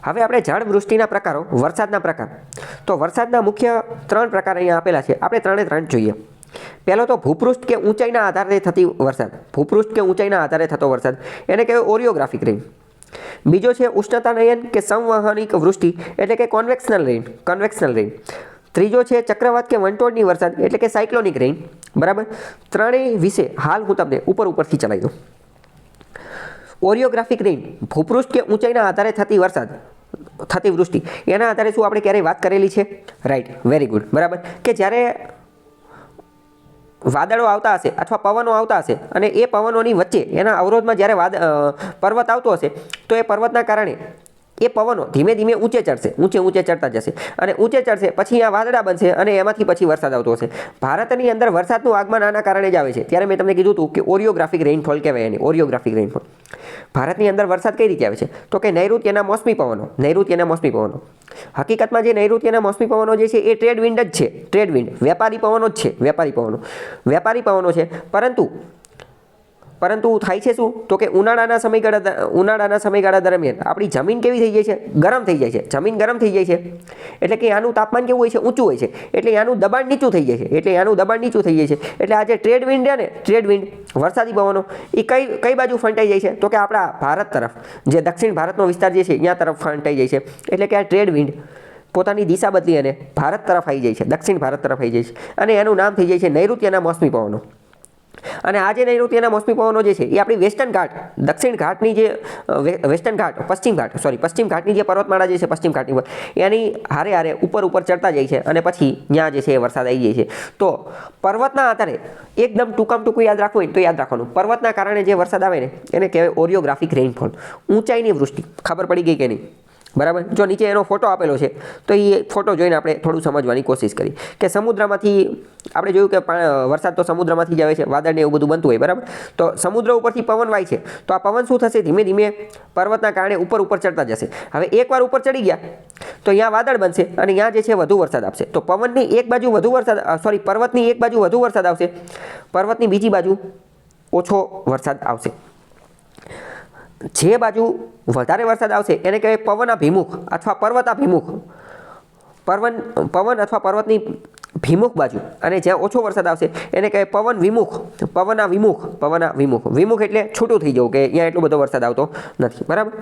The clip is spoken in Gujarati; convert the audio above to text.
હવે આપણે ઝાડવૃષ્ટિના પ્રકારો, વરસાદના પ્રકાર. તો વરસાદના મુખ્ય 3 પ્રકાર અહીંયા આપેલા છે. આપણે 3 જોઈએ. પહેલો તો ભૂપૃષ્ઠ કે ઊંચાઈના આધારે થતી વરસાદ. ભૂપૃષ્ઠ કે ઊંચાઈના આધારે થતો વરસાદ, એને કહેવાય ઓરિયોગ્રાફિક રેન. બીજો છે ઉષ્ણતાનયન કે સંવહનિક વૃષ્ટિ, એટલે કે કન્વેક્શનલ રેન. ત્રીજો છે ચક્રવાત કે વંટોળની વરસાદ, એટલે કે સાયક્લોનિક રેન. બરાબર. ત્રણેય વિશે હાલ હું તમને ઉપરથી ચલાવી દઉં. ઓરિયોગ્રાફિક રેન, ભૂપૃષ્ઠ કે ઊંચાઈના આધારે થતી વૃષ્ટિ, એના આધારે શું આપણે ક્યારેય વાત કરેલી છે? Right, very good. બરાબર. કે જ્યારે વાદળો આવતા હશે અથવા પવનો આવતા હશે અને એ પવનોની વચ્ચે એના અવરોધમાં જ્યારે પર્વત આવતો હશે, તો એ પર્વતના કારણે એ પવનો ધીમે ધીમે ઊંચે ચડતા જશે અને ઊંચે ચડશે, પછી આ વાદળા બનશે અને એમાંથી પછી વરસાદ આવતો હશે. ભારતની અંદર વરસાદનું આગમન આના કારણે જ આવે છે. ત્યારે મેં તમને કીધું હતું કે ઓરિયોગ્રાફિક રેઇનફોલ કહેવાય એને, ઓરિયોગ્રાફિક રેઇનફોલ. ભારતની અંદર વરસાદ કઈ રીતે આવે છે? તો કે નૈઋત્યના મોસમી પવનો. હકીકતમાં જે નૈઋત્યના મોસમી પવનો જે છે એ ટ્રેડ વિન્ડ જ છે. ટ્રેડ વિન્ડ વેપારી પવનો જ છે. વેપારી પવનો છે. પરંતુ થાય છે શું? તો કે ઉનાળાના સમયગાળા દરમિયાન આપણી જમીન કેવી થઈ જાય છે? ગરમ થઈ જાય છે. જમીન ગરમ થઈ જાય છે એટલે કે આનું તાપમાન કેવું હોય છે? ઊંચું હોય છે. એટલે આનું દબાણ નીચું થઈ જાય છે. એટલે આ જે ટ્રેડ વિન્ડ વરસાદી પવનો એ કઈ બાજુ ફંટાઈ જાય છે? તો કે આપણા ભારત તરફ, જે દક્ષિણ ભારતનો વિસ્તાર જે છે ત્યાં તરફ ફંટાઈ જાય છે. એટલે કે આ ટ્રેડ વિન્ડ પોતાની દિશા બદલી અને ભારત તરફ આવી જાય છે, દક્ષિણ ભારત તરફ આવી જાય છે અને એનું નામ થઈ જાય છે નૈઋત્યના મોસમી પવનો. અને આ જે નૈઋત્યના મોસમી પવનો જે છે એ આપણી વેસ્ટર્ન ઘાટ, દક્ષિણ ઘાટની જે વેસ્ટર્ન ઘાટ, પશ્ચિમ ઘાટની જે પર્વતમાળા જે છે પશ્ચિમ ઘાટની પર, એની હારે ઉપર ચડતા જાય છે અને પછી ત્યાં જે છે એ વરસાદ આવી જાય છે. તો પર્વતના આધારે એકદમ ટૂંકું યાદ રાખવું હોય તો યાદ રાખવાનું, પર્વતના કારણે જે વરસાદ આવે ને એને કહેવાય ઓરિયોગ્રાફિક રેઇનફોલ, ઊંચાઈની વૃષ્ટિ. ખબર પડી ગઈ કે નહીં? બરાબર. જો નીચે એનો ફોટો આપેલો છે તો એ ફોટો જોઈને આપણે થોડું સમજવાની કોશિશ કરી કે સમુદ્રમાંથી આપણે જોયું કે વરસાદ તો સમુદ્રમાંથી જ આવે છે, વાદળને એવું બધું બનતું હોય. બરાબર. તો સમુદ્ર ઉપરથી પવન વાય છે, તો આ પવન શું થશે? ધીમે ધીમે પર્વતના કારણે ઉપર ચડતા જશે. હવે એકવાર ઉપર ચડી ગયા તો અહીંયા વાદળ બનશે અને અહીંયા જે છે વધુ વરસાદ આપશે. તો પર્વતની એક બાજુ વધુ વરસાદ આવશે, પર્વતની બીજી બાજુ ઓછો વરસાદ આવશે. જે બાજુ વધારે વરસાદ આવશે એને કહેવાય પવનાભિમુખ અથવા પર્વતાભિમુખ. પવન અથવા પર્વતની ભિમુખ બાજુ. અને જ્યાં ઓછો વરસાદ આવશે એને કહેવાય પવનાભિમુખ. વિમુખ એટલે છૂટું થઈ જવું, કે અહીંયા એટલો બધો વરસાદ આવતો નથી. બરાબર.